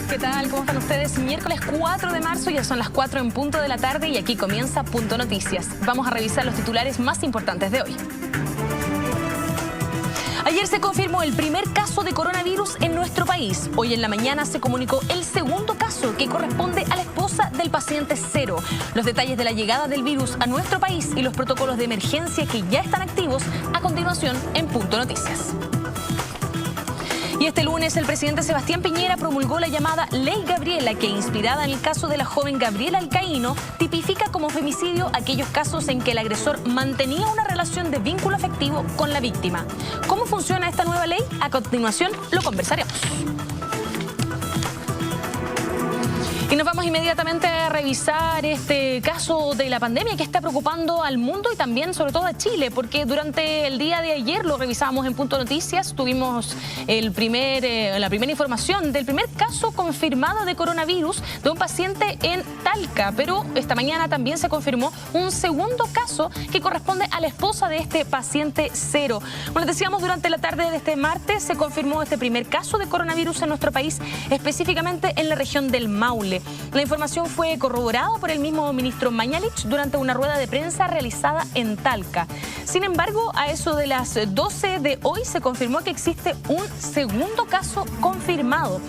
¿Qué tal? ¿Cómo están ustedes? Miércoles 4 de marzo, ya son las 4 en punto de la tarde y aquí comienza Punto Noticias. Vamos a revisar los titulares más importantes de hoy. Ayer se confirmó el primer caso de coronavirus en nuestro país. Hoy en la mañana se comunicó el segundo caso, que corresponde a la esposa del paciente cero. Los detalles de la llegada del virus a nuestro país y los protocolos de emergencia que ya están activos a continuación en Punto Noticias. Y este lunes el presidente Sebastián Piñera promulgó la llamada Ley Gabriela, que, inspirada en el caso de la joven Gabriela Alcaíno, tipifica como femicidio aquellos casos en que el agresor mantenía una relación de vínculo afectivo con la víctima. ¿Cómo funciona esta nueva ley? A continuación lo conversaremos. Y nos vamos inmediatamente a revisar este caso de la pandemia que está preocupando al mundo y también sobre todo a Chile, porque durante el día de ayer lo revisamos en Punto Noticias, tuvimos la primera información del primer caso confirmado de coronavirus de un paciente en Talca, pero esta mañana también se confirmó un segundo caso que corresponde a la esposa de este paciente cero. Como les decíamos, durante la tarde de este martes se confirmó este primer caso de coronavirus en nuestro país, específicamente en la región del Maule. La información fue corroborada por el mismo ministro Mañalich durante una rueda de prensa realizada en Talca. Sin embargo, a eso de las 12 de hoy se confirmó que existe un segundo caso confirmado.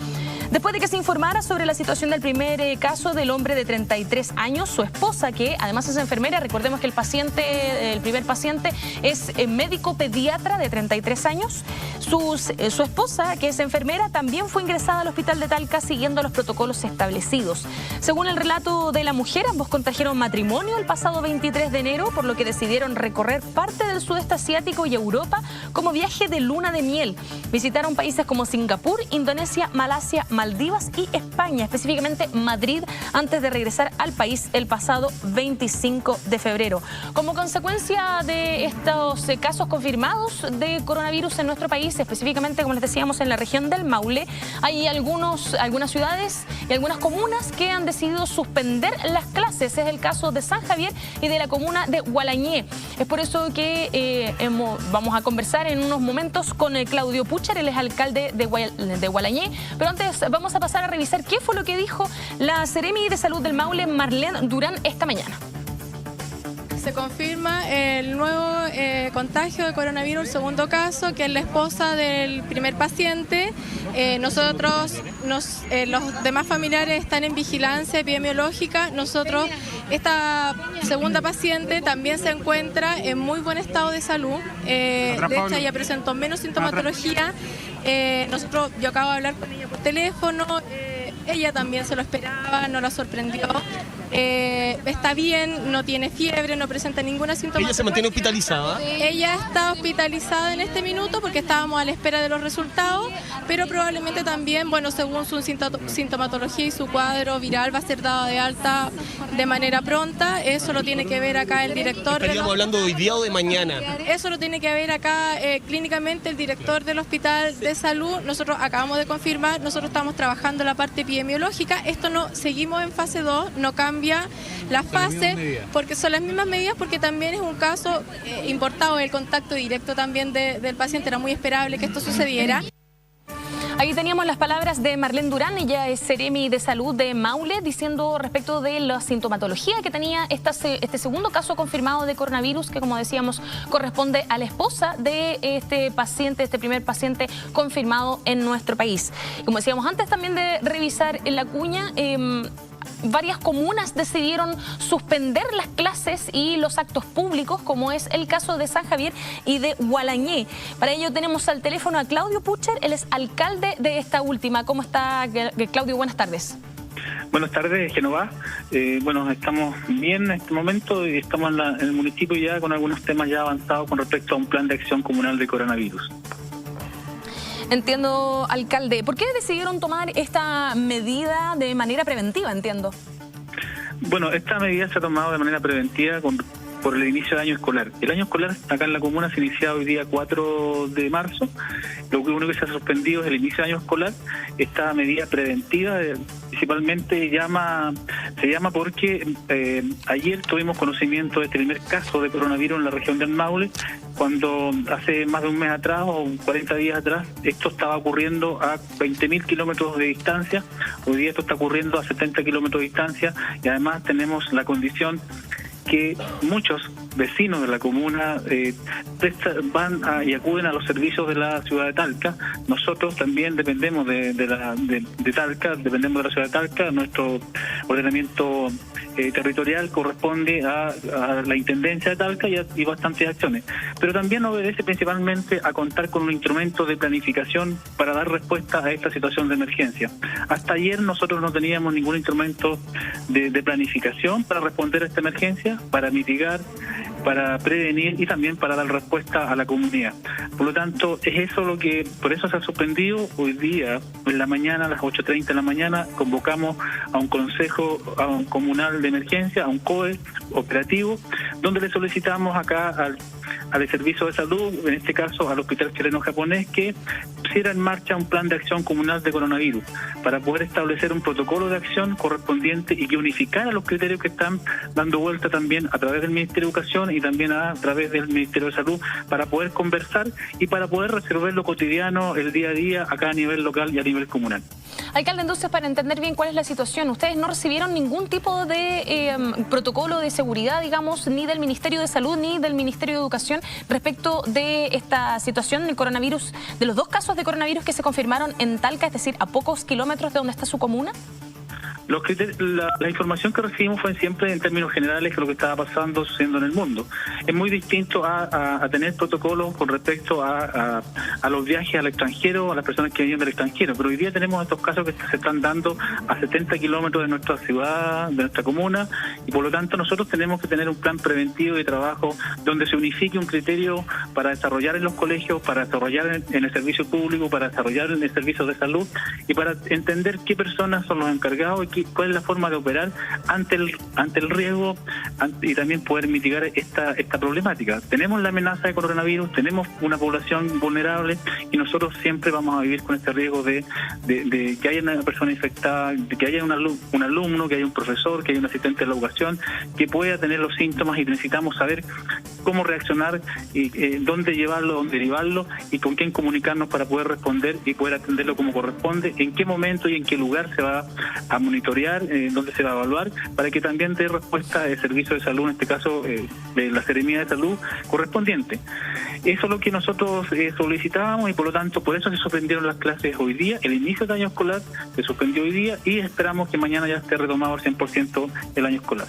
Después de que se informara sobre la situación del primer caso del hombre de 33 años, su esposa, que además es enfermera, recordemos que el primer paciente es médico pediatra de 33 años, su esposa, que es enfermera, también fue ingresada al hospital de Talca siguiendo los protocolos establecidos. Según el relato de la mujer, ambos contrajeron matrimonio el pasado 23 de enero, por lo que decidieron recorrer parte del sudeste asiático y Europa como viaje de luna de miel. Visitaron países como Singapur, Indonesia, Malasia, Maldivas y España, específicamente Madrid, antes de regresar al país el pasado 25 de febrero. Como consecuencia de estos casos confirmados de coronavirus en nuestro país, específicamente, como les decíamos, en la región del Maule, hay algunas ciudades y algunas comunas que han decidido suspender las clases. Es el caso de San Javier y de la comuna de Gualañé. Es por eso que vamos a conversar en unos momentos con Claudio Pucher, él es alcalde de Gualañé, pero antes vamos a pasar a revisar qué fue lo que dijo la Seremi de Salud del Maule, Marlene Durán, esta mañana. Se confirma el nuevo contagio de coronavirus, el segundo caso, que es la esposa del primer paciente. Los demás familiares están en vigilancia epidemiológica. Esta segunda paciente también se encuentra en muy buen estado de salud. De hecho, ella presentó menos sintomatología. Yo acabo de hablar con ella por teléfono. Ella también se lo esperaba, no la sorprendió. Está bien, no tiene fiebre, no presenta ninguna sintomatología. ¿Ella se mantiene hospitalizada? Ella está hospitalizada en este minuto porque estábamos a la espera de los resultados, pero probablemente también, según su sintomatología y su cuadro viral, va a ser dada de alta de manera pronta. Eso lo tiene que ver acá el director. ¿Estaríamos hablando de hoy día o de mañana? Eso lo tiene que ver acá clínicamente el director del Hospital de Salud. Nosotros acabamos de confirmar, nosotros estamos trabajando la parte epidemiológica. Seguimos en fase 2, no cambia la fase, porque son las mismas medidas, porque también es un caso importado, el contacto directo también del paciente, era muy esperable que esto sucediera. Ahí teníamos las palabras de Marlene Durán, ella es Seremi de Salud de Maule, diciendo respecto de la sintomatología que tenía este segundo caso confirmado de coronavirus, que, como decíamos, corresponde a la esposa de este paciente, este primer paciente confirmado en nuestro país. Como decíamos antes también de revisar en la cuña, varias comunas decidieron suspender las clases y los actos públicos, como es el caso de San Javier y de Gualañé. Para ello tenemos al teléfono a Claudio Pucher, él es alcalde de esta última. ¿Cómo está, Claudio? Buenas tardes. Buenas tardes, Genova. Estamos bien en este momento y estamos en el municipio ya con algunos temas ya avanzados con respecto a un plan de acción comunal de coronavirus. Entiendo, alcalde. ¿Por qué decidieron tomar esta medida de manera preventiva, entiendo? Bueno, esta medida se ha tomado de manera preventiva por el inicio del año escolar. El año escolar acá en la comuna se inicia hoy día 4 de marzo. Lo único que se ha suspendido es el inicio del año escolar. Esta medida preventiva principalmente se llama porque ayer tuvimos conocimiento de este primer caso de coronavirus en la región del Maule, cuando hace más de un mes atrás o 40 días atrás esto estaba ocurriendo a 20.000 kilómetros de distancia. Hoy día esto está ocurriendo a 70 kilómetros de distancia, y además tenemos la condición que muchos vecinos de la comuna van y acuden a los servicios de la ciudad de Talca. Nosotros también dependemos de Talca, dependemos de la ciudad de Talca. Nuestro ordenamiento territorial corresponde a la Intendencia de Talca y bastantes acciones, pero también obedece principalmente a contar con un instrumento de planificación para dar respuesta a esta situación de emergencia. Hasta ayer nosotros no teníamos ningún instrumento de planificación para responder a esta emergencia, para mitigar, para prevenir y también para dar respuesta a la comunidad. Por lo tanto, es eso por eso se ha suspendido. Hoy día, en la mañana, a las 8:30 de la mañana, convocamos a un consejo comunal de emergencia, a un COE operativo, donde le solicitamos acá al Servicio de Salud, en este caso al Hospital Chileno-Japonés, que pusiera en marcha un plan de acción comunal de coronavirus para poder establecer un protocolo de acción correspondiente y que unificara los criterios que están dando vuelta también a través del Ministerio de Educación y también a través del Ministerio de Salud, para poder conversar y para poder resolver lo cotidiano, el día a día, acá a nivel local y a nivel comunal. Alcalde, entonces, para entender bien cuál es la situación, ustedes no recibieron ningún tipo de protocolo de seguridad, digamos, ni del Ministerio de Salud ni del Ministerio de Educación respecto de esta situación del coronavirus, de los 2 casos de coronavirus que se confirmaron en Talca, es decir, a pocos kilómetros de donde está su comuna. La información que recibimos fue siempre en términos generales de lo que estaba sucediendo en el mundo. Es muy distinto a tener protocolos con respecto a los viajes al extranjero, a las personas que vienen del extranjero, pero hoy día tenemos estos casos que se están dando a 70 kilómetros de nuestra ciudad, de nuestra comuna, y por lo tanto nosotros tenemos que tener un plan preventivo de trabajo donde se unifique un criterio para desarrollar en los colegios, para desarrollar en el servicio público, para desarrollar en el servicio de salud y para entender qué personas son los encargados y cuál es la forma de operar ante el riesgo y también poder mitigar esta problemática. Tenemos la amenaza de coronavirus, tenemos una población vulnerable y nosotros siempre vamos a vivir con este riesgo de que haya una persona infectada, de que haya un alumno, que haya un profesor, que haya un asistente de la educación que pueda tener los síntomas, y necesitamos saber cómo reaccionar y dónde llevarlo, dónde derivarlo y con quién comunicarnos para poder responder y poder atenderlo como corresponde, en qué momento y en qué lugar se va a monitorear, dónde se va a evaluar, para que también dé respuesta el servicio de salud, en este caso de la Seremía de Salud correspondiente. Eso es lo que nosotros solicitábamos y por lo tanto por eso se suspendieron las clases hoy día. El inicio del año escolar se suspendió hoy día y esperamos que mañana ya esté retomado al 100% el año escolar.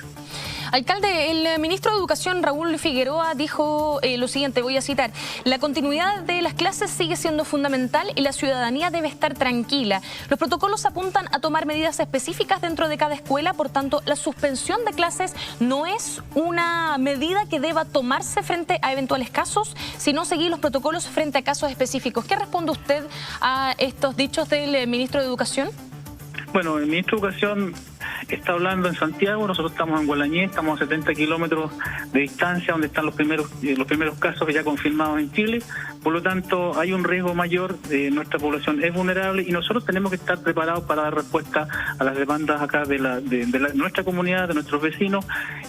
Alcalde, el ministro de Educación, Raúl Figueroa, dijo lo siguiente, voy a citar: la continuidad de las clases sigue siendo fundamental y la ciudadanía debe estar tranquila. Los protocolos apuntan a tomar medidas específicas dentro de cada escuela, por tanto, la suspensión de clases no es una medida que deba tomarse frente a eventuales casos, sino seguir los protocolos frente a casos específicos. ¿Qué responde usted a estos dichos del ministro de Educación? Bueno, el ministro de Educación está hablando en Santiago, nosotros estamos en Gualañé, estamos a 70 kilómetros de distancia, donde están los primeros casos ya confirmados en Chile. Por lo tanto, hay un riesgo mayor, nuestra población es vulnerable y nosotros tenemos que estar preparados para dar respuesta a las demandas acá de nuestra comunidad, de nuestros vecinos.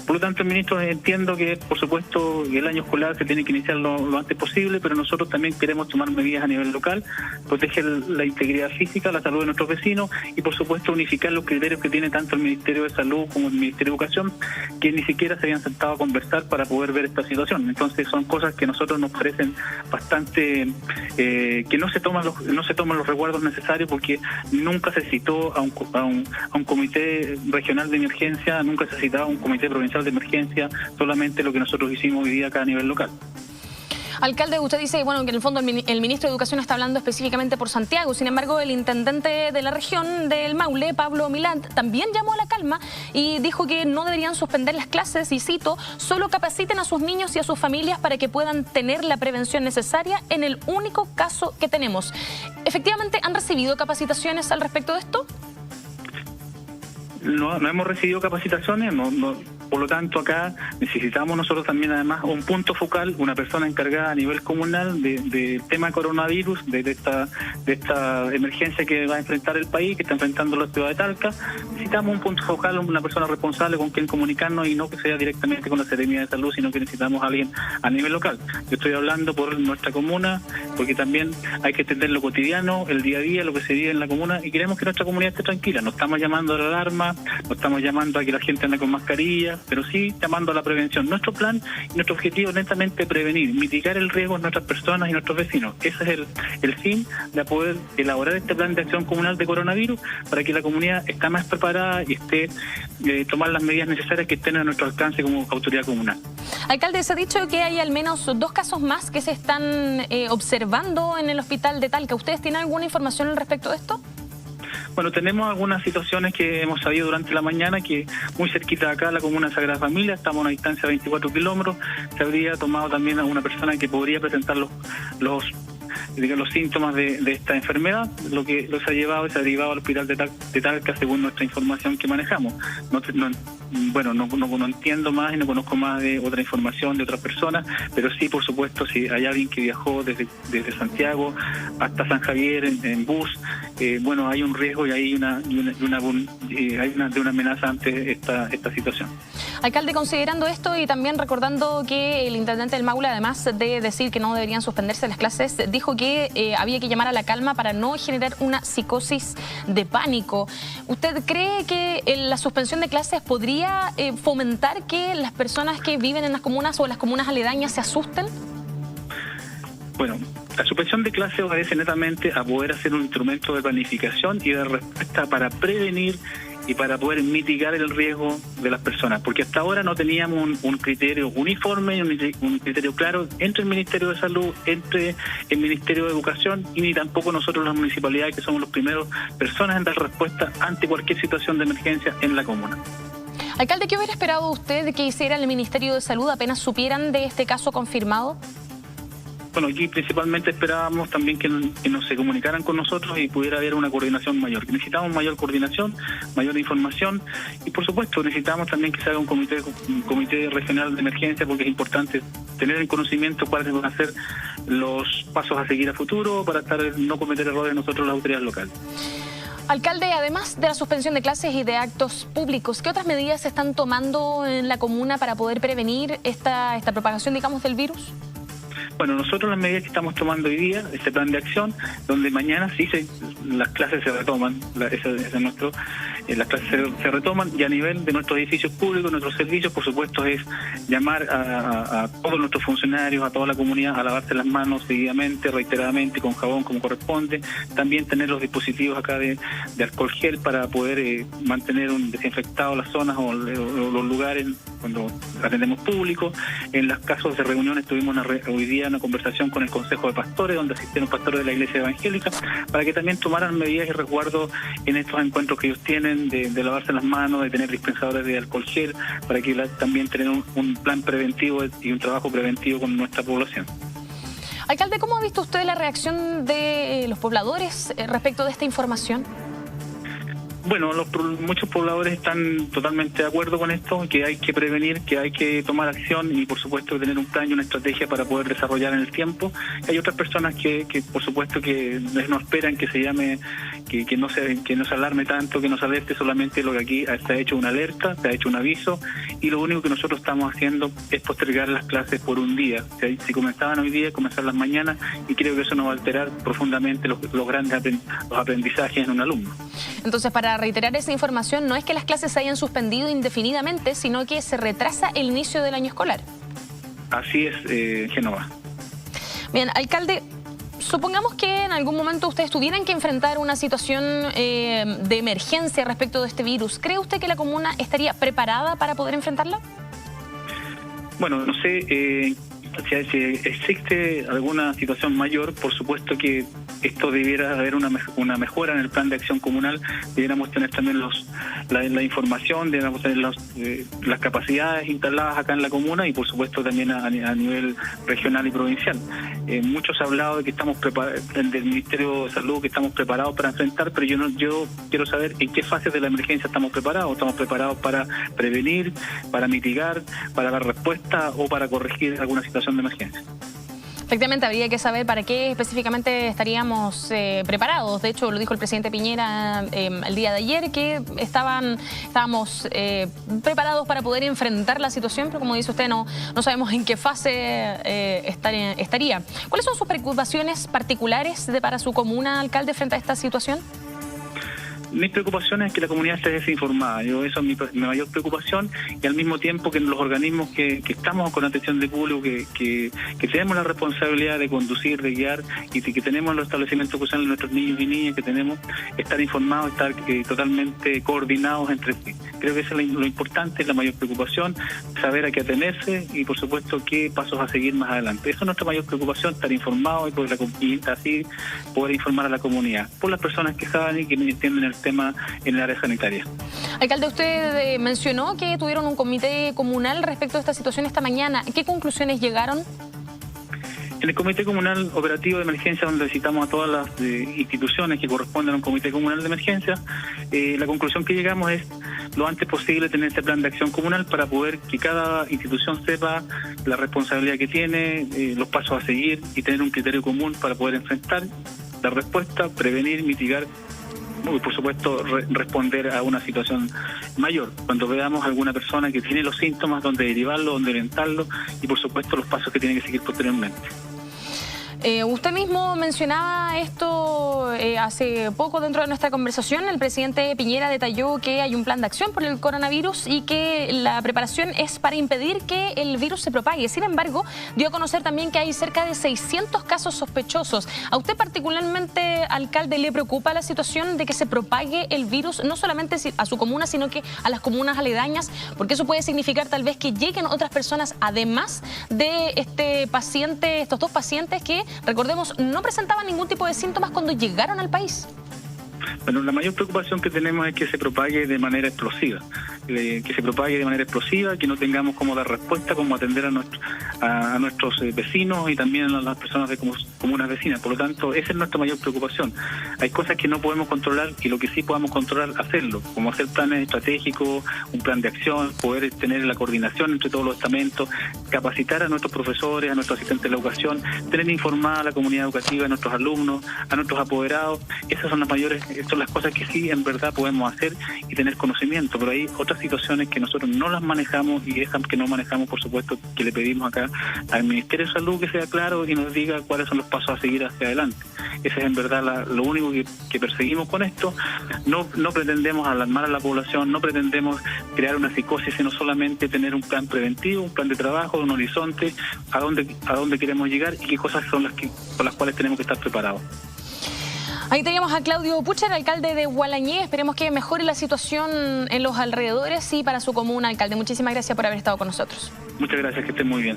Por lo tanto, el ministro, entiendo que, por supuesto, el año escolar se tiene que iniciar lo antes posible, pero nosotros también queremos tomar medidas a nivel local, proteger la integridad física, la salud de nuestros vecinos y, por supuesto, unificar los criterios que tiene tanto el Ministerio de Salud como el Ministerio de Educación, que ni siquiera se habían sentado a conversar para poder ver esta situación. Entonces son cosas que a nosotros nos parecen bastante que no se toman los resguardos necesarios, porque nunca se citó a un comité regional de emergencia, nunca se citaba a un comité provincial de emergencia, solamente lo que nosotros hicimos hoy día acá a nivel local. Alcalde, usted dice, bueno, que en el fondo el ministro de Educación está hablando específicamente por Santiago. Sin embargo, el intendente de la región del Maule, Pablo Milant, también llamó a la calma y dijo que no deberían suspender las clases, y cito: solo capaciten a sus niños y a sus familias para que puedan tener la prevención necesaria en el único caso que tenemos. ¿Efectivamente han recibido capacitaciones al respecto de esto? No hemos recibido capacitaciones, Por lo tanto, acá necesitamos nosotros también además un punto focal, una persona encargada a nivel comunal del tema coronavirus, de esta emergencia que va a enfrentar el país, que está enfrentando la ciudad de Talca. Necesitamos un punto focal, una persona responsable con quien comunicarnos y no que sea directamente con la Secretaría de Salud, sino que necesitamos a alguien a nivel local. Yo estoy hablando por nuestra comuna, porque también hay que entender lo cotidiano, el día a día, lo que se vive en la comuna, y queremos que nuestra comunidad esté tranquila. No estamos llamando a la alarma, no estamos llamando a que la gente ande con mascarilla, pero sí llamando a la prevención. Nuestro plan y nuestro objetivo es netamente prevenir, mitigar el riesgo en nuestras personas y nuestros vecinos. Ese es el fin de poder elaborar este plan de acción comunal de coronavirus para que la comunidad esté más preparada y esté tomar las medidas necesarias que estén a nuestro alcance como autoridad comunal. Alcalde, se ha dicho que hay al menos 2 casos más que se están observando en el hospital de Talca. ¿Ustedes tienen alguna información al respecto de esto? Bueno, tenemos algunas situaciones que hemos sabido durante la mañana, que muy cerquita de acá, la comuna de Sagrada Familia, estamos a una distancia de 24 kilómetros, se habría tomado también a una persona que podría presentar los síntomas de esta enfermedad, lo que los ha llevado y se ha derivado al hospital de Talca según nuestra información que manejamos. No entiendo más y no conozco más de otra información de otras personas, pero sí, por supuesto, si hay alguien que viajó desde Santiago hasta San Javier en bus, hay un riesgo y hay una amenaza ante esta situación. Alcalde, considerando esto y también recordando que el intendente del Maule, además de decir que no deberían suspenderse las clases, dijo que había que llamar a la calma para no generar una psicosis de pánico. ¿Usted cree que la suspensión de clases podría fomentar que las personas que viven en las comunas o las comunas aledañas se asusten? Bueno, la suspensión de clases obedece netamente a poder hacer un instrumento de planificación y de respuesta para prevenir y para poder mitigar el riesgo de las personas, porque hasta ahora no teníamos un criterio uniforme, un criterio claro entre el Ministerio de Salud, entre el Ministerio de Educación y ni tampoco nosotros las municipalidades, que somos los primeros personas en dar respuesta ante cualquier situación de emergencia en la comuna. Alcalde, ¿qué hubiera esperado usted que hiciera el Ministerio de Salud apenas supieran de este caso confirmado? Bueno, aquí principalmente esperábamos también que nos se comunicaran con nosotros y pudiera haber una coordinación mayor. Necesitamos mayor coordinación, mayor información y por supuesto necesitamos también que se haga un comité regional de emergencia, porque es importante tener en conocimiento cuáles van a ser los pasos a seguir a futuro para no cometer errores nosotros las autoridades locales. Alcalde, además de la suspensión de clases y de actos públicos, ¿qué otras medidas se están tomando en la comuna para poder prevenir esta propagación, digamos, del virus? Bueno, nosotros las medidas que estamos tomando hoy día, este plan de acción, donde mañana sí las clases se retoman, las clases se retoman, y a nivel de nuestros edificios públicos, nuestros servicios, por supuesto, es llamar a todos nuestros funcionarios, a toda la comunidad, a lavarse las manos seguidamente, reiteradamente, con jabón como corresponde. También tener los dispositivos acá de alcohol gel para poder mantener desinfectados las zonas o los lugares cuando atendemos público. En los casos de reuniones tuvimos hoy día una conversación con el Consejo de Pastores, donde asistieron pastores de la Iglesia Evangélica, para que también tomaran medidas y resguardo en estos encuentros que ellos tienen, de lavarse las manos, de tener dispensadores de alcohol gel, para que también tener un plan preventivo y un trabajo preventivo con nuestra población. Alcalde, ¿cómo ha visto usted la reacción de los pobladores respecto de esta información? Bueno, muchos pobladores están totalmente de acuerdo con esto, que hay que prevenir, que hay que tomar acción y por supuesto tener un plan y una estrategia para poder desarrollar en el tiempo. Hay otras personas que por supuesto que no esperan que se llame, que no se alarme tanto, que no se alerte, solamente lo que aquí se ha hecho una alerta, se ha hecho un aviso, y lo único que nosotros estamos haciendo es postergar las clases por un día. Si comenzaban hoy día, comenzarlas mañana, y creo que eso no va a alterar profundamente los grandes aprendizajes en un alumno. Entonces, para reiterar esa información, no es que las clases se hayan suspendido indefinidamente, sino que se retrasa el inicio del año escolar. Así es, Génova. Bien, alcalde, supongamos que en algún momento ustedes tuvieran que enfrentar una situación de emergencia respecto de este virus. ¿Cree usted que la comuna estaría preparada para poder enfrentarla? Bueno, no sé, si existe alguna situación mayor, por supuesto que esto debiera haber una mejora en el plan de acción comunal, debiéramos tener también la información, debiéramos tener las capacidades instaladas acá en la comuna y por supuesto también a nivel regional y provincial. Muchos han hablado de que estamos del Ministerio de Salud, que estamos preparados para enfrentar, pero yo quiero saber en qué fases de la emergencia estamos preparados. ¿Estamos preparados para prevenir, para mitigar, para dar respuesta o para corregir alguna situación de emergencia? Efectivamente, habría que saber para qué específicamente estaríamos preparados. De hecho, lo dijo el presidente Piñera el día de ayer, que estábamos preparados para poder enfrentar la situación, pero como dice usted, no sabemos en qué fase estaría. ¿Cuáles son sus preocupaciones particulares para su comuna, alcalde, frente a esta situación? Mi preocupación es que la comunidad esté desinformada. Eso es mi mayor preocupación, y al mismo tiempo que los organismos que estamos con atención de público, que tenemos la responsabilidad de conducir, de guiar, y que tenemos los establecimientos que usan nuestros niños y niñas, que tenemos estar informados, estar totalmente coordinados entre sí. Creo que eso es lo importante, es la mayor preocupación, saber a qué atenerse y por supuesto qué pasos a seguir más adelante. Esa es nuestra mayor preocupación, estar informados y así poder informar a la comunidad, por las personas que saben y que entienden el tema en el área sanitaria. Alcalde, usted mencionó que tuvieron un comité comunal respecto a esta situación esta mañana. ¿Qué conclusiones llegaron? En el Comité Comunal Operativo de Emergencia, donde citamos a todas las instituciones que corresponden a un Comité Comunal de Emergencia, la conclusión que llegamos es lo antes posible tener este plan de acción comunal para poder que cada institución sepa la responsabilidad que tiene, los pasos a seguir y tener un criterio común para poder enfrentar, dar respuesta, prevenir, mitigar y por supuesto responder a una situación mayor. Cuando veamos a alguna persona que tiene los síntomas, donde derivarlo, donde orientarlo y por supuesto los pasos que tiene que seguir posteriormente. Usted mismo mencionaba esto hace poco dentro de nuestra conversación. El presidente Piñera detalló que hay un plan de acción por el coronavirus y que la preparación es para impedir que el virus se propague. Sin embargo, dio a conocer también que hay cerca de 600 casos sospechosos. ¿A usted particularmente, alcalde, le preocupa la situación de que se propague el virus, no solamente a su comuna, sino que a las comunas aledañas? Porque eso puede significar tal vez que lleguen otras personas, además de estos dos pacientes que, recordemos, no presentaban ningún tipo de síntomas cuando llegaron al país. Bueno, la mayor preocupación que tenemos es que se propague de manera explosiva, que no tengamos cómo dar respuesta, cómo atender a nuestros vecinos y también a las personas de comunas vecinas. Por lo tanto, esa es nuestra mayor preocupación. Hay cosas que no podemos controlar y lo que sí podamos controlar, hacerlo, como hacer planes estratégicos, un plan de acción, poder tener la coordinación entre todos los estamentos, capacitar a nuestros profesores, a nuestros asistentes de la educación, tener informada a la comunidad educativa, a nuestros alumnos, a nuestros apoderados. Esas son las cosas que sí en verdad podemos hacer y tener conocimiento, pero hay otras situaciones que nosotros no las manejamos, y esas que no manejamos, por supuesto, que le pedimos acá al Ministerio de Salud que sea claro y nos diga cuáles son los pasos a seguir hacia adelante. Ese es en verdad lo único que perseguimos con esto. No pretendemos alarmar a la población, no pretendemos crear una psicosis, sino solamente tener un plan preventivo, un plan de trabajo, un horizonte, a dónde queremos llegar y qué cosas son con las cuales tenemos que estar preparados. Ahí teníamos a Claudio Pucher, alcalde de Gualañé. Esperemos que mejore la situación en los alrededores y para su comuna, alcalde. Muchísimas gracias por haber estado con nosotros. Muchas gracias, que estén muy bien.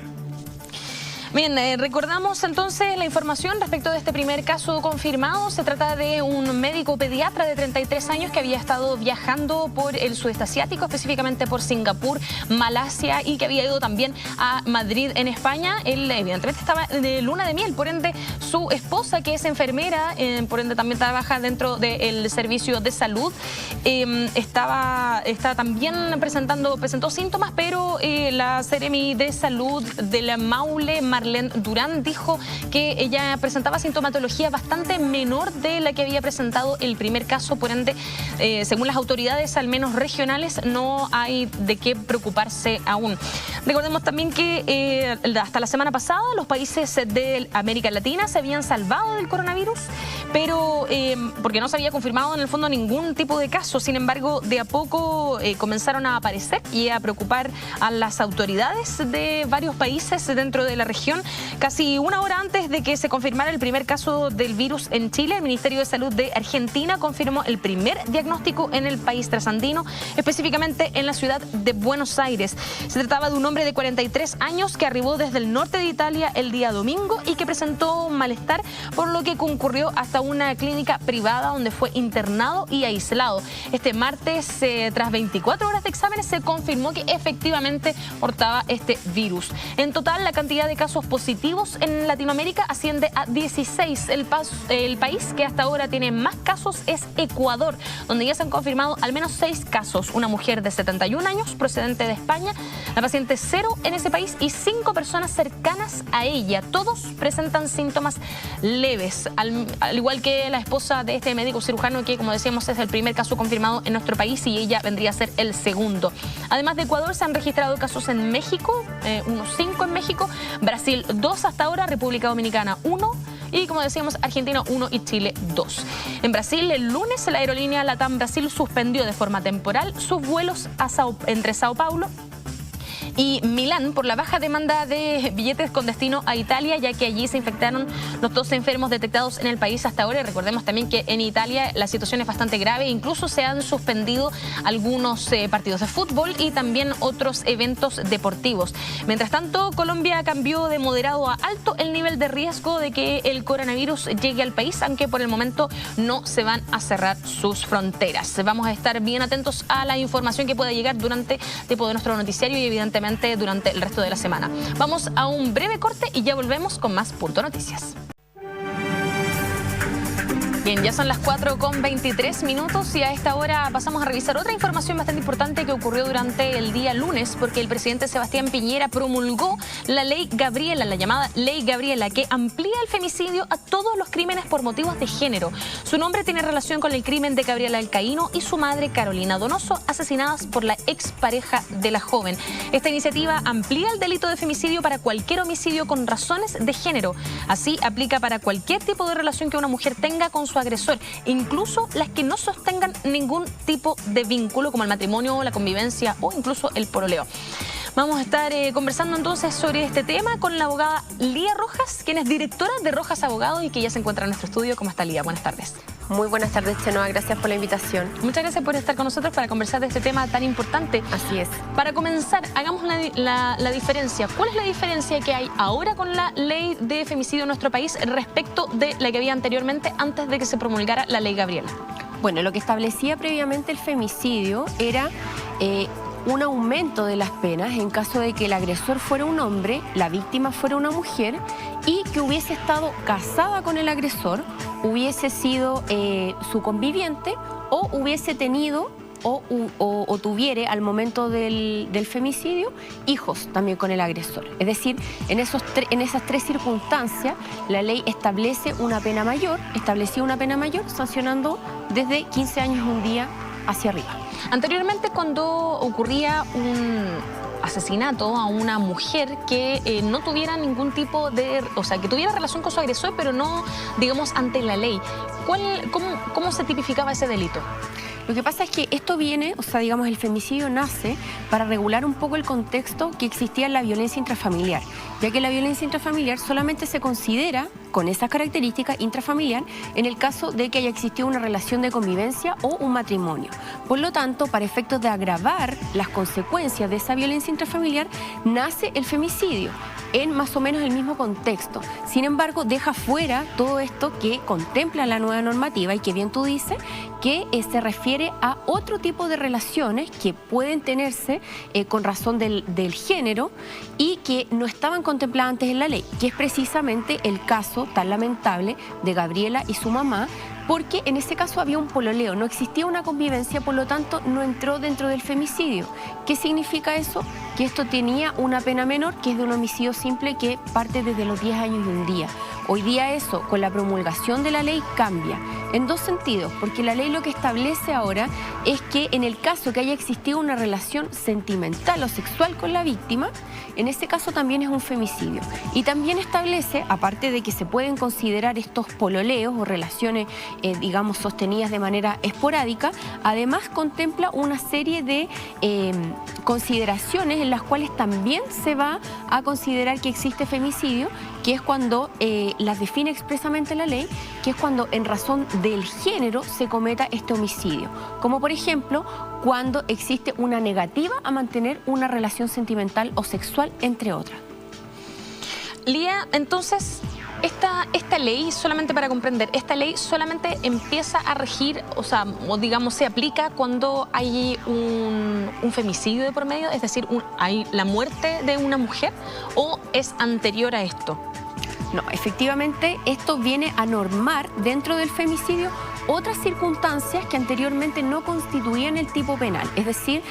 Bien, recordamos entonces la información respecto de este primer caso confirmado. Se trata de un médico pediatra de 33 años que había estado viajando por el sudeste asiático, específicamente por Singapur, Malasia, y que había ido también a Madrid, en España. Él evidentemente estaba de luna de miel, por ende su esposa, que es enfermera, por ende también trabaja dentro del servicio de salud, también presentó síntomas, pero la Seremi de Salud de la Maule, Marlene Durán, dijo que ella presentaba sintomatología bastante menor de la que había presentado el primer caso. Por ende, según las autoridades, al menos regionales, no hay de qué preocuparse aún. Recordemos también que hasta la semana pasada los países de América Latina se habían salvado del coronavirus, pero porque no se había confirmado en el fondo ningún tipo de caso. Sin embargo, de a poco comenzaron a aparecer y a preocupar a las autoridades de varios países dentro de la región. región. Casi una hora antes de que se confirmara el primer caso del virus en Chile, el Ministerio de Salud de Argentina confirmó el primer diagnóstico en el país trasandino, específicamente en la ciudad de Buenos Aires. Se trataba de un hombre de 43 años que arribó desde el norte de Italia el día domingo y que presentó malestar, por lo que concurrió hasta una clínica privada donde fue internado y aislado. Este martes, tras 24 horas de exámenes, se confirmó que efectivamente portaba este virus. En total, la cantidad de casos positivos en Latinoamérica asciende a 16. El país que hasta ahora tiene más casos es Ecuador, donde ya se han confirmado al menos 6 casos. Una mujer de 71 años procedente de España, la paciente 0 en ese país, y 5 personas cercanas a ella. Todos presentan síntomas leves, al igual que la esposa de este médico cirujano, que, como decíamos, es el primer caso confirmado en nuestro país y ella vendría a ser el segundo. Además de Ecuador, se han registrado casos en México, unos 5 en México, Brasil 2 hasta ahora, República Dominicana 1 y, como decíamos, Argentina 1 y Chile 2. En Brasil, el lunes, la aerolínea LATAM Brasil suspendió de forma temporal sus vuelos entre Sao Paulo y Milán por la baja demanda de billetes con destino a Italia, ya que allí se infectaron los 12 enfermos detectados en el país hasta ahora. Y recordemos también que en Italia la situación es bastante grave, incluso se han suspendido algunos partidos de fútbol y también otros eventos deportivos. Mientras tanto, Colombia cambió de moderado a alto el nivel de riesgo de que el coronavirus llegue al país, aunque por el momento no se van a cerrar sus fronteras. Vamos a estar bien atentos a la información que pueda llegar durante tipo de nuestro noticiario y evidentemente durante el resto de la semana. Vamos a un breve corte y ya volvemos con más Punto Noticias. Bien, ya son las 4:23 y a esta hora pasamos a revisar otra información bastante importante que ocurrió durante el día lunes, porque el presidente Sebastián Piñera promulgó la Ley Gabriela, la llamada Ley Gabriela, que amplía el femicidio a todos los crímenes por motivos de género. Su nombre tiene relación con el crimen de Gabriela Alcaíno y su madre Carolina Donoso, asesinadas por la expareja de la joven. Esta iniciativa amplía el delito de femicidio para cualquier homicidio con razones de género. Así aplica para cualquier tipo de relación que una mujer tenga con su agresor, incluso las que no sostengan ningún tipo de vínculo, como el matrimonio, la convivencia o incluso el pololeo. Vamos a estar conversando entonces sobre este tema con la abogada Lía Rojas, quien es directora de Rojas Abogados y que ya se encuentra en nuestro estudio. ¿Cómo está, Lía? Buenas tardes. Muy buenas tardes, Chenoa. Gracias por la invitación. Muchas gracias por estar con nosotros para conversar de este tema tan importante. Así es. Para comenzar, hagamos la diferencia. ¿Cuál es la diferencia que hay ahora con la ley de femicidio en nuestro país respecto de la que había anteriormente, antes de que se promulgara la Ley Gabriela? Bueno, lo que establecía previamente el femicidio era un aumento de las penas en caso de que el agresor fuera un hombre, la víctima fuera una mujer y que hubiese estado casada con el agresor, hubiese sido su conviviente o hubiese tenido o tuviere al momento del femicidio hijos también con el agresor. Es decir, en esas 3 circunstancias la ley establecía una pena mayor sancionando desde 15 años un día hacia arriba. Anteriormente, cuando ocurría un asesinato a una mujer que no tuviera ningún tipo de... O sea, que tuviera relación con su agresor, pero no, digamos, ante la ley, ¿cómo se tipificaba ese delito? Lo que pasa es que esto viene, o sea, digamos, el femicidio nace para regular un poco el contexto que existía en la violencia intrafamiliar, ya que la violencia intrafamiliar solamente se considera con esas características intrafamiliar en el caso de que haya existido una relación de convivencia o un matrimonio. Por lo tanto, para efectos de agravar las consecuencias de esa violencia intrafamiliar, nace el femicidio en más o menos el mismo contexto. Sin embargo, deja fuera todo esto que contempla la nueva normativa y que bien tú dices, que se refiere a otro tipo de relaciones que pueden tenerse con razón del género y que no estaban contempladas antes en la ley, que es precisamente el caso tan lamentable de Gabriela y su mamá, porque en ese caso había un pololeo, no existía una convivencia, por lo tanto no entró dentro del femicidio. ¿Qué significa eso? Que esto tenía una pena menor, que es de un homicidio simple que parte desde los 10 años y un día. Hoy día eso, con la promulgación de la ley, cambia en 2 sentidos, porque la ley lo que establece ahora es que en el caso que haya existido una relación sentimental o sexual con la víctima, en ese caso también es un femicidio. Y también establece, aparte de que se pueden considerar estos pololeos o relaciones, digamos, sostenidas de manera esporádica, además contempla una serie de consideraciones en las cuales también se va a considerar que existe femicidio, que es cuando las define expresamente la ley, que es cuando en razón del género se cometa este homicidio. Como por ejemplo, cuando existe una negativa a mantener una relación sentimental o sexual, entre otras. Lía, entonces, esta ley, solamente para comprender, esta ley solamente empieza a regir, o digamos, se aplica cuando hay un femicidio de por medio, es decir, hay la muerte de una mujer, ¿o es anterior a esto? No, efectivamente, esto viene a normar dentro del femicidio otras circunstancias que anteriormente no constituían el tipo penal, es decir,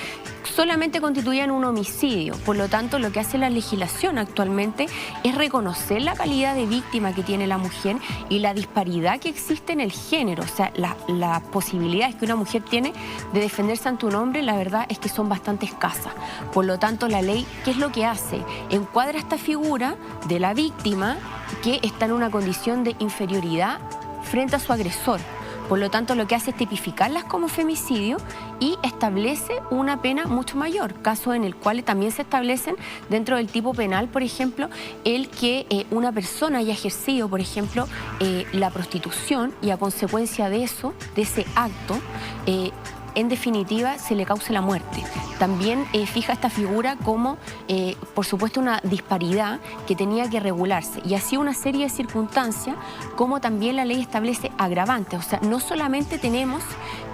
solamente constituían un homicidio. Por lo tanto, lo que hace la legislación actualmente es reconocer la calidad de víctima que tiene la mujer y la disparidad que existe en el género. O sea, las posibilidades que una mujer tiene de defenderse ante un hombre, la verdad es que son bastante escasas. Por lo tanto, la ley, ¿qué es lo que hace? Encuadra esta figura de la víctima que está en una condición de inferioridad frente a su agresor. Por lo tanto, lo que hace es tipificarlas como femicidio y establece una pena mucho mayor, caso en el cual también se establecen dentro del tipo penal, por ejemplo, el que una persona haya ejercido, por ejemplo, la prostitución y a consecuencia de eso, de ese acto, en definitiva, se le cause la muerte. También fija esta figura como, por supuesto, una disparidad que tenía que regularse. Y así una serie de circunstancias, como también la ley establece agravantes. O sea, no solamente tenemos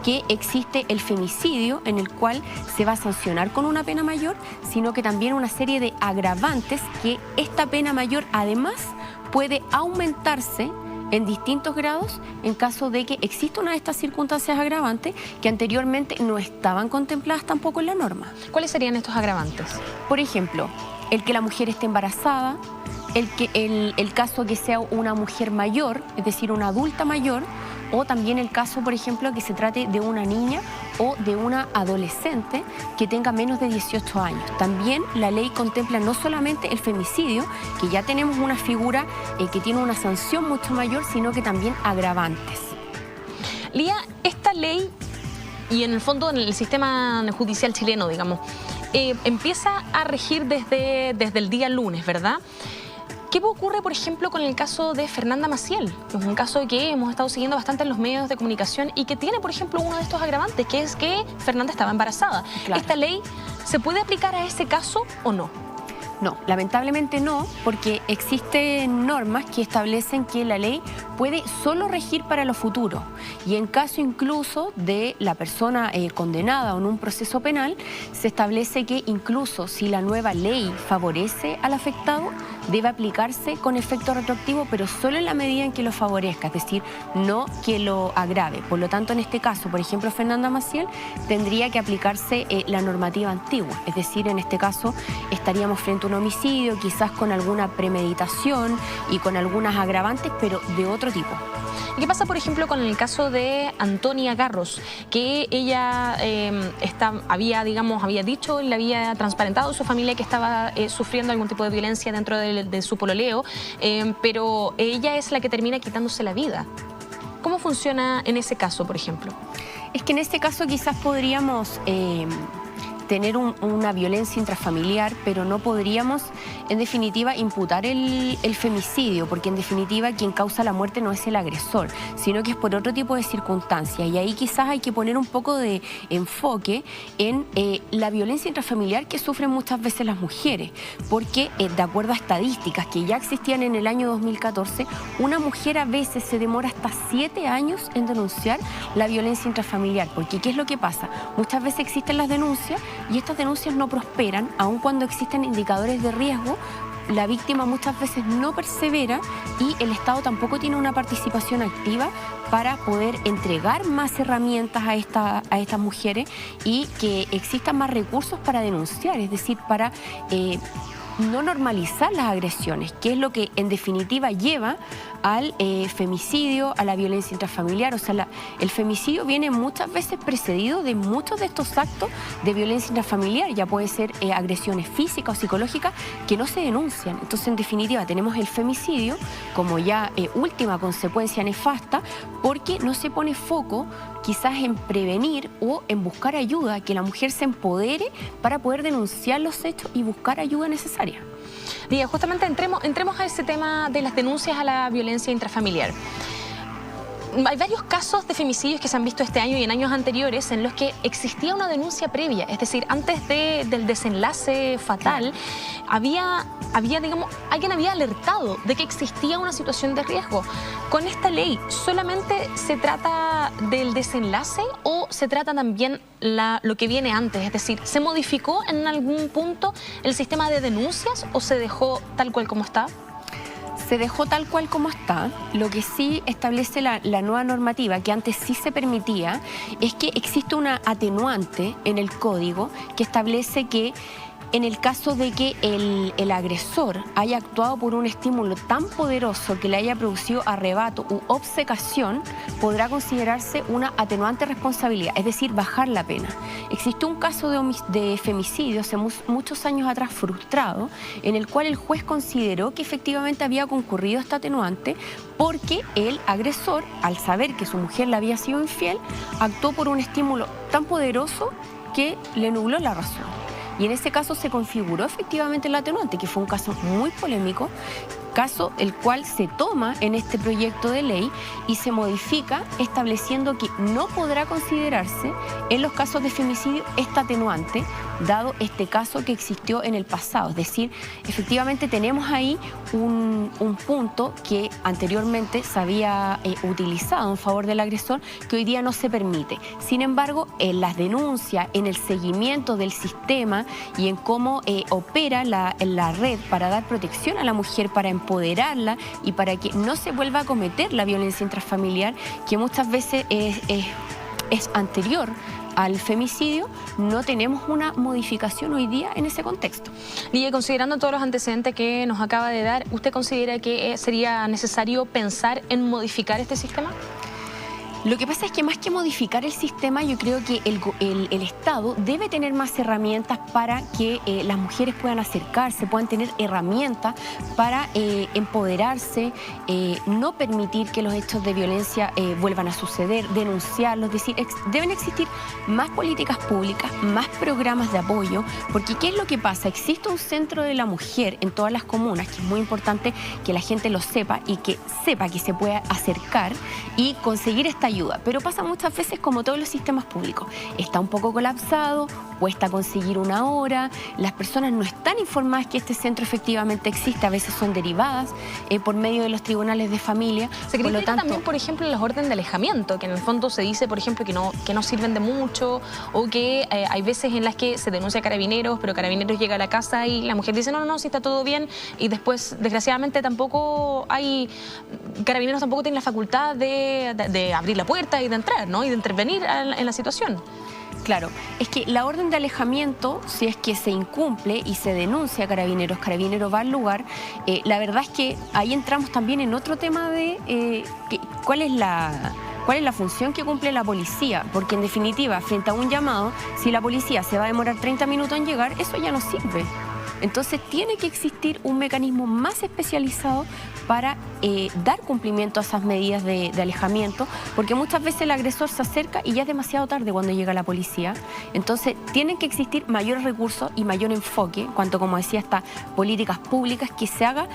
que existe el femicidio, en el cual se va a sancionar con una pena mayor, sino que también una serie de agravantes que esta pena mayor, además, puede aumentarse en distintos grados en caso de que exista una de estas circunstancias agravantes que anteriormente no estaban contempladas tampoco en la norma. ¿Cuáles serían estos agravantes? Por ejemplo, el que la mujer esté embarazada, el caso que sea una mujer mayor, es decir, una adulta mayor, o también el caso, por ejemplo, que se trate de una niña o de una adolescente que tenga menos de 18 años. También la ley contempla no solamente el femicidio, que ya tenemos una figura que tiene una sanción mucho mayor, sino que también agravantes. Lía, esta ley, y en el fondo en el sistema judicial chileno, digamos, empieza a regir desde el día lunes, ¿verdad? ¿Qué ocurre, por ejemplo, con el caso de Fernanda Maciel? Que es un caso que hemos estado siguiendo bastante en los medios de comunicación y que tiene, por ejemplo, uno de estos agravantes, que es que Fernanda estaba embarazada. Claro. ¿Esta ley se puede aplicar a ese caso o no? No, lamentablemente no, porque existen normas que establecen que la ley puede solo regir para lo futuro y en caso incluso de la persona condenada en un proceso penal, se establece que incluso si la nueva ley favorece al afectado, debe aplicarse con efecto retroactivo, pero solo en la medida en que lo favorezca, es decir, no que lo agrave. Por lo tanto, en este caso, por ejemplo, Fernanda Maciel, tendría que aplicarse la normativa antigua, es decir, en este caso estaríamos frente a un homicidio, quizás con alguna premeditación y con algunas agravantes, pero de otro tipo. ¿Qué pasa, por ejemplo, con el caso de Antonia Garros? Que ella había dicho y le había transparentado a su familia que estaba sufriendo algún tipo de violencia dentro de su pololeo, pero ella es la que termina quitándose la vida. ¿Cómo funciona en ese caso, por ejemplo? Es que en este caso quizás podríamos tener una violencia intrafamiliar, pero no podríamos, en definitiva, imputar el femicidio, porque en definitiva quien causa la muerte no es el agresor, sino que es por otro tipo de circunstancias. Y ahí quizás hay que poner un poco de enfoque en la violencia intrafamiliar que sufren muchas veces las mujeres, porque de acuerdo a estadísticas que ya existían en el año 2014, una mujer a veces se demora hasta 7 años en denunciar la violencia intrafamiliar, porque ¿qué es lo que pasa? Muchas veces existen las denuncias y estas denuncias no prosperan, aun cuando existen indicadores de riesgo. La víctima muchas veces no persevera y el Estado tampoco tiene una participación activa para poder entregar más herramientas a estas mujeres y que existan más recursos para denunciar, es decir, para no normalizar las agresiones, que es lo que en definitiva lleva al femicidio, a la violencia intrafamiliar. O sea, el femicidio viene muchas veces precedido de muchos de estos actos de violencia intrafamiliar, ya puede ser agresiones físicas o psicológicas que no se denuncian. Entonces, en definitiva, tenemos el femicidio como ya última consecuencia nefasta, porque no se pone foco quizás en prevenir o en buscar ayuda, que la mujer se empodere para poder denunciar los hechos y buscar ayuda necesaria. Diga, justamente entremos a ese tema de las denuncias a la violencia intrafamiliar. Hay varios casos de femicidios que se han visto este año y en años anteriores en los que existía una denuncia previa, es decir, antes del desenlace fatal, digamos, alguien había alertado de que existía una situación de riesgo. Con esta ley, ¿solamente se trata del desenlace o se trata también lo que viene antes? Es decir, ¿se modificó en algún punto el sistema de denuncias o se dejó tal cual como está? Se dejó tal cual como está. Lo que sí establece la nueva normativa, que antes sí se permitía, es que existe una atenuante en el código que establece que en el caso de que el agresor haya actuado por un estímulo tan poderoso que le haya producido arrebato u obcecación, podrá considerarse una atenuante responsabilidad, es decir, bajar la pena. Existió un caso de femicidio hace muchos años atrás frustrado, en el cual el juez consideró que efectivamente había concurrido esta atenuante porque el agresor, al saber que su mujer le había sido infiel, actuó por un estímulo tan poderoso que le nubló la razón. Y en ese caso se configuró efectivamente el atenuante, que fue un caso muy polémico, caso el cual se toma en este proyecto de ley y se modifica estableciendo que no podrá considerarse en los casos de femicidio esta atenuante, dado este caso que existió en el pasado. Es decir, efectivamente tenemos ahí un punto que anteriormente se había utilizado en favor del agresor, que hoy día no se permite. Sin embargo, en las denuncias, en el seguimiento del sistema y en cómo opera la red para dar protección a la mujer, para empoderarla y para que no se vuelva a cometer la violencia intrafamiliar, que muchas veces es anterior al femicidio, no tenemos una modificación hoy día en ese contexto. Y considerando todos los antecedentes que nos acaba de dar, ¿usted considera que sería necesario pensar en modificar este sistema? Lo que pasa es que más que modificar el sistema, yo creo que el Estado debe tener más herramientas para que las mujeres puedan acercarse, puedan tener herramientas para empoderarse, no permitir que los hechos de violencia vuelvan a suceder, denunciarlos. Es decir, deben existir más políticas públicas, más programas de apoyo, porque ¿qué es lo que pasa? Existe un centro de la mujer en todas las comunas, que es muy importante que la gente lo sepa y que sepa que se puede acercar y conseguir esta ayuda, pero pasa muchas veces como todos los sistemas públicos, está un poco colapsado, cuesta conseguir una hora, las personas no están informadas que este centro efectivamente existe, a veces son derivadas por medio de los tribunales de familia. Se critica también, por ejemplo, las órdenes de alejamiento, que en el fondo se dice, por ejemplo, que no sirven de mucho, o que hay veces en las que se denuncia a Carabineros, pero Carabineros llega a la casa y la mujer dice, no, sí está todo bien, y después, desgraciadamente, Carabineros tampoco tiene la facultad de abrir la puerta y de entrar, ¿no? Y de intervenir en la situación. Claro, es que la orden de alejamiento, si es que se incumple y se denuncia a Carabineros, Carabineros va al lugar, la verdad es que ahí entramos también en otro tema de cuál es la función que cumple la policía, porque en definitiva, frente a un llamado, si la policía se va a demorar 30 minutos en llegar, eso ya no sirve. Entonces tiene que existir un mecanismo más especializado para dar cumplimiento a esas medidas de alejamiento, porque muchas veces el agresor se acerca y ya es demasiado tarde cuando llega la policía. Entonces tienen que existir mayores recursos y mayor enfoque, cuanto, como decía, estas políticas públicas, que se haga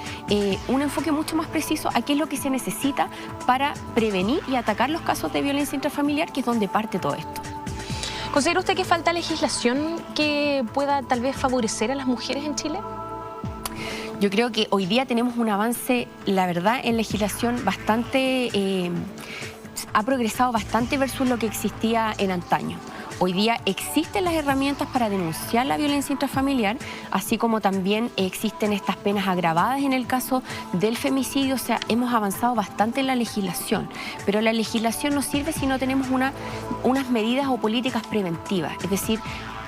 un enfoque mucho más preciso a qué es lo que se necesita para prevenir y atacar los casos de violencia intrafamiliar, que es donde parte todo esto. ¿Considera usted que falta legislación que pueda tal vez favorecer a las mujeres en Chile? Yo creo que hoy día tenemos un avance, la verdad, en legislación bastante... ha progresado bastante versus lo que existía en antaño. Hoy día existen las herramientas para denunciar la violencia intrafamiliar, así como también existen estas penas agravadas en el caso del femicidio. O sea, hemos avanzado bastante en la legislación, pero la legislación no sirve si no tenemos unas medidas o políticas preventivas. Es decir,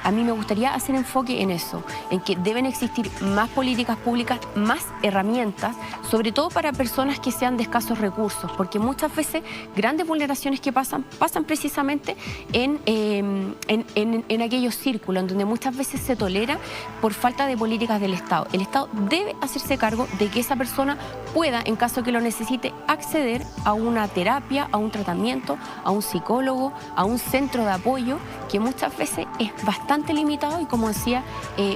a mí me gustaría hacer enfoque en eso, en que deben existir más políticas públicas, más herramientas, sobre todo para personas que sean de escasos recursos, porque muchas veces grandes vulneraciones que pasan precisamente en aquellos círculos, en donde muchas veces se tolera por falta de políticas del Estado. El Estado debe hacerse cargo de que esa persona pueda, en caso que lo necesite, acceder a una terapia, a un tratamiento, a un psicólogo, a un centro de apoyo, que muchas veces es bastante limitado y, como decía,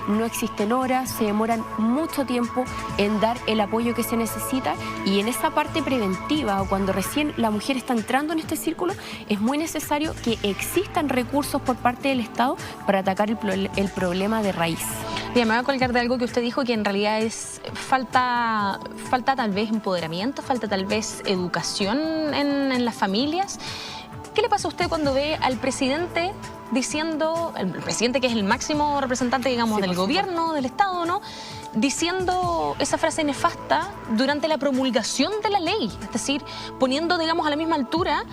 no existen horas, se demoran mucho tiempo en dar el apoyo que se necesita, y en esa parte preventiva, o cuando recién la mujer está entrando en este círculo, es muy necesario que existan recursos por parte del Estado para atacar el problema de raíz. Bien, me voy a colgar de algo que usted dijo, que en realidad es falta tal vez empoderamiento, falta tal vez educación en las familias. ¿Qué le pasa a usted cuando ve al presidente diciendo, el presidente que es el máximo representante, digamos, del gobierno, del Estado, ¿no?, diciendo esa frase nefasta durante la promulgación de la ley? Es decir, poniendo, digamos, a la misma altura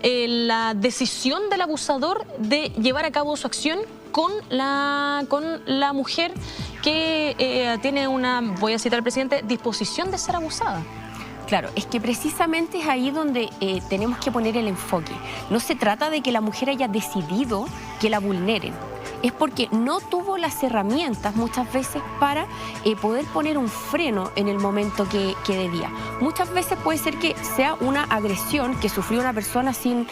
la decisión del abusador de llevar a cabo su acción con la mujer que tiene una, voy a citar al presidente, disposición de ser abusada. Claro, es que precisamente es ahí donde tenemos que poner el enfoque. No se trata de que la mujer haya decidido que la vulneren. Es porque no tuvo las herramientas muchas veces para poder poner un freno en el momento que debía. Muchas veces puede ser que sea una agresión que sufrió una persona sin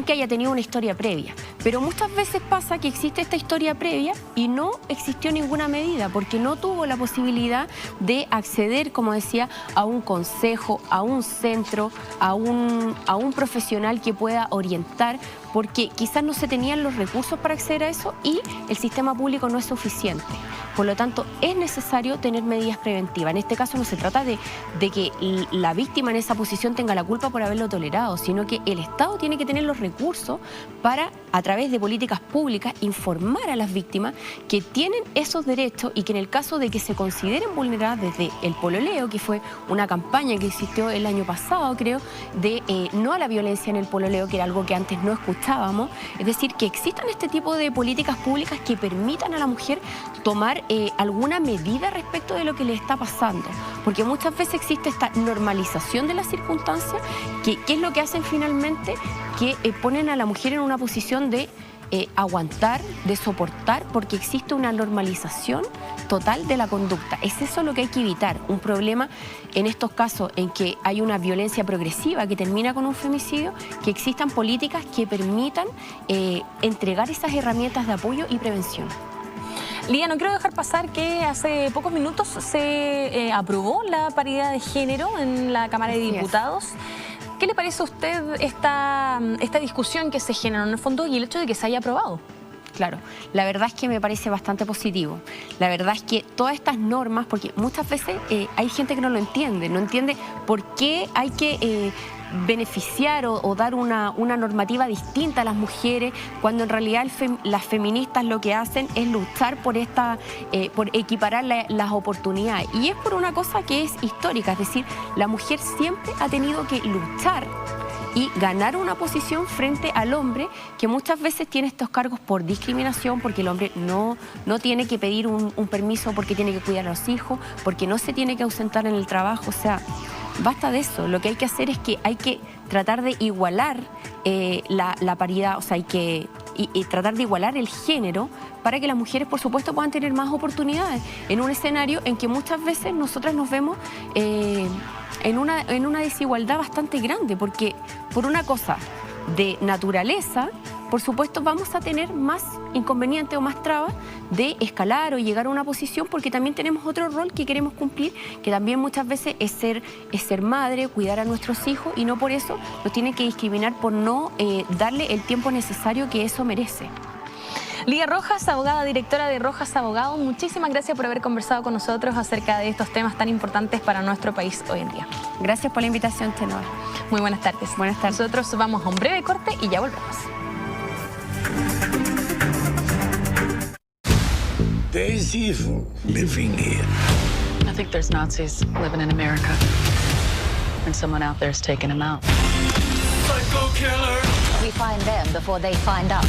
que haya tenido una historia previa. Pero muchas veces pasa que existe esta historia previa y no existió ninguna medida, porque no tuvo la posibilidad de acceder, como decía, a un consejo, a un centro, a un profesional que pueda orientar, porque quizás no se tenían los recursos para acceder a eso y el sistema público no es suficiente. Por lo tanto, es necesario tener medidas preventivas. En este caso no se trata de que la víctima en esa posición tenga la culpa por haberlo tolerado, sino que el Estado tiene que tener los recursos para, a través de políticas públicas, informar a las víctimas que tienen esos derechos y que en el caso de que se consideren vulneradas desde el pololeo, que fue una campaña que existió el año pasado, creo, de no a la violencia en el pololeo, que era algo que antes no escuchábamos, es decir, que existan este tipo de políticas públicas que permitan a la mujer tomar alguna medida respecto de lo que le está pasando, porque muchas veces existe esta normalización de las circunstancias, que ¿qué es lo que hacen finalmente? Que ponen a la mujer en una posición de aguantar, de soportar, porque existe una normalización total de la conducta. Es eso lo que hay que evitar, un problema en estos casos en que hay una violencia progresiva que termina con un femicidio, que existan políticas que permitan entregar esas herramientas de apoyo y prevención. Lía, no quiero dejar pasar que hace pocos minutos se aprobó la paridad de género en la Cámara de Diputados. ¿Qué le parece a usted esta discusión que se generó en el fondo y el hecho de que se haya aprobado? Claro, la verdad es que me parece bastante positivo. La verdad es que todas estas normas, porque muchas veces hay gente que no entiende por qué hay que beneficiar o dar una normativa distinta a las mujeres, cuando en realidad las feministas lo que hacen es luchar por equiparar las oportunidades. Y es por una cosa que es histórica, es decir, la mujer siempre ha tenido que luchar y ganar una posición frente al hombre, que muchas veces tiene estos cargos por discriminación, porque el hombre no tiene que pedir un permiso porque tiene que cuidar a los hijos, porque no se tiene que ausentar en el trabajo. O sea, basta de eso. Lo que hay que hacer es que hay que tratar de igualar la paridad, o sea, hay que tratar de igualar el género para que las mujeres, por supuesto, puedan tener más oportunidades en un escenario en que muchas veces nosotras nos vemos en una desigualdad bastante grande, porque por una cosa de naturaleza, por supuesto, vamos a tener más inconvenientes o más trabas de escalar o llegar a una posición, porque también tenemos otro rol que queremos cumplir, que también muchas veces es ser madre, cuidar a nuestros hijos, y no por eso nos tienen que discriminar por no darle el tiempo necesario que eso merece. Lía Rojas, abogada, directora de Rojas Abogados, muchísimas gracias por haber conversado con nosotros acerca de estos temas tan importantes para nuestro país hoy en día. Gracias por la invitación, Chenoa. Muy buenas tardes. Buenas tardes. Nosotros vamos a un breve corte y ya volvemos. There's evil living here. I think there's Nazis living in America. And someone out there's taking them out. Psycho killer. We find them before they find us.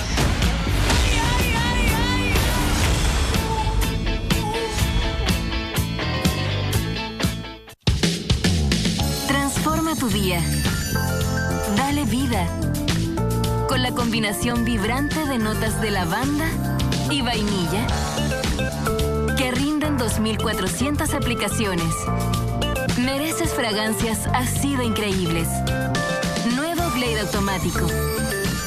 tu día. Dale vida. Con la combinación vibrante de notas de lavanda y vainilla que rinden 2.400 aplicaciones. Mereces fragancias así de increíbles. Nuevo Glade automático.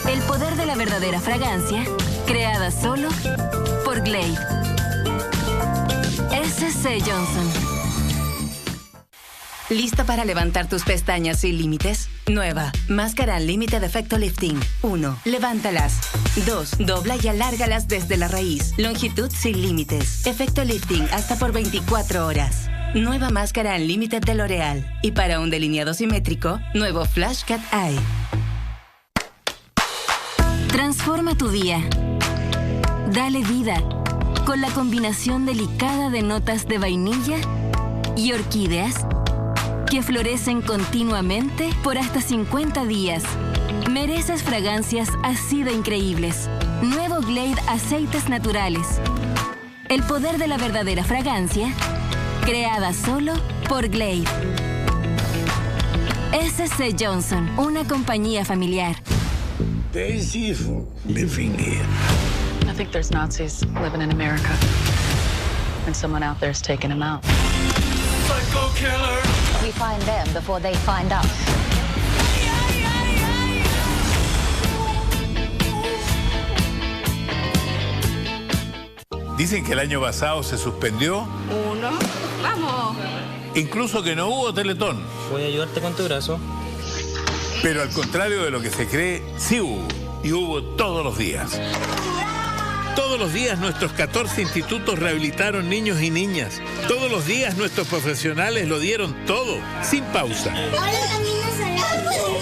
El poder de la verdadera fragancia, creada solo por Glade. SC Johnson. ¿Lista para levantar tus pestañas sin límites? Nueva. Máscara Unlimited Efecto Lifting. 1. Levántalas. 2. Dobla y alárgalas desde la raíz. Longitud sin límites. Efecto Lifting hasta por 24 horas. Nueva máscara Unlimited de L'Oreal. Y para un delineado simétrico, nuevo Flash Cat Eye. Transforma tu día. Dale vida. Con la combinación delicada de notas de vainilla y orquídeas que florecen continuamente por hasta 50 días. Mereces fragancias así de increíbles. Nuevo Glade Aceites Naturales. El poder de la verdadera fragancia, creada solo por Glade. SC Johnson, una compañía familiar. Daisy living here. I think there's Nazis living in America. And someone out there's taking them out. Psycho killer. We find them before they find us. Dicen que el año pasado se suspendió. Vamos. Incluso que no hubo Teletón. Voy a ayudarte con tu brazo. Pero al contrario de lo que se cree, sí hubo. Y hubo todos los días. Todos los días nuestros 14 institutos rehabilitaron niños y niñas. Todos los días nuestros profesionales lo dieron todo, sin pausa.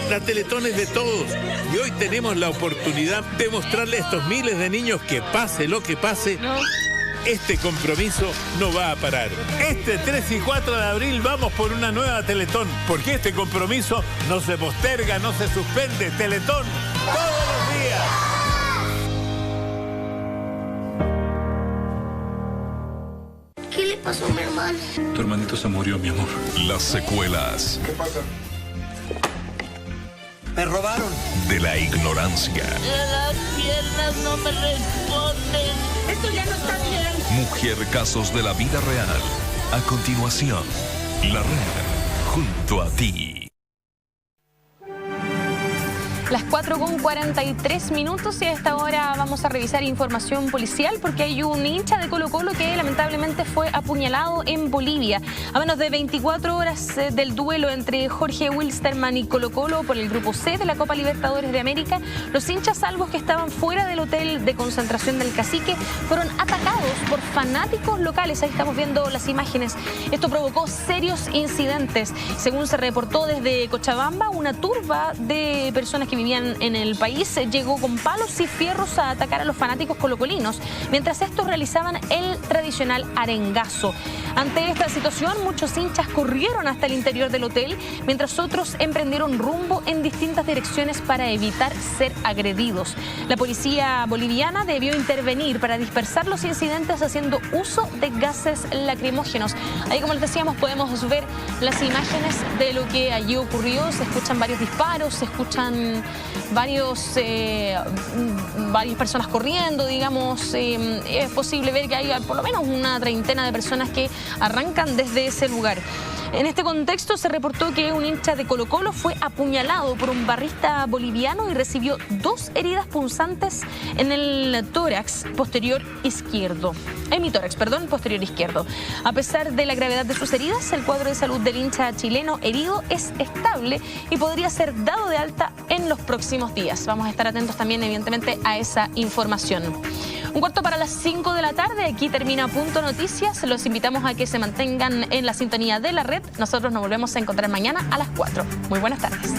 La Teletón es de todos y hoy tenemos la oportunidad de mostrarle a estos miles de niños que pase lo que pase, este compromiso no va a parar. Este 3 y 4 de abril vamos por una nueva Teletón, porque este compromiso no se posterga, no se suspende. Teletón todos los días. ¿Qué le pasó a mi hermano? Tu hermanito se murió, mi amor. Las secuelas. ¿Qué pasa? Me robaron. De la ignorancia. Las piernas no me responden. Esto ya no está bien. Mujer, casos de la vida real. A continuación, La Red, junto a ti. Las 4:43 y a esta hora vamos a revisar información policial porque hay un hincha de Colo-Colo que lamentablemente fue apuñalado en Bolivia. A menos de 24 horas del duelo entre Jorge Wilstermann y Colo-Colo por el Grupo C de la Copa Libertadores de América, los hinchas salvos que estaban fuera del hotel de concentración del Cacique fueron atacados por fanáticos locales. Ahí estamos viendo las imágenes. Esto provocó serios incidentes. Según se reportó desde Cochabamba, una turba de personas que vivían en el país llegó con palos y fierros a atacar a los fanáticos colocolinos, mientras estos realizaban el tradicional arengazo. Ante esta situación, muchos hinchas corrieron hasta el interior del hotel, mientras otros emprendieron rumbo en distintas direcciones para evitar ser agredidos. La policía boliviana debió intervenir para dispersar los incidentes haciendo uso de gases lacrimógenos. Ahí, como les decíamos, podemos ver las imágenes de lo que allí ocurrió. Se escuchan varios disparos, se escuchan varias personas corriendo, digamos. Es posible ver que hay por lo menos una treintena de personas que arrancan desde ese lugar. En este contexto se reportó que un hincha de Colo-Colo fue apuñalado por un barrista boliviano y recibió 2 heridas punzantes en el tórax posterior izquierdo. En mi tórax, perdón, posterior izquierdo. A pesar de la gravedad de sus heridas, el cuadro de salud del hincha chileno herido es estable y podría ser dado de alta en los próximos días. Vamos a estar atentos también, evidentemente, a esa información. 4:45 de la tarde, aquí termina Punto Noticias. Los invitamos a que se mantengan en la sintonía de la red. Nosotros nos volvemos a encontrar mañana a las 4. Muy buenas tardes.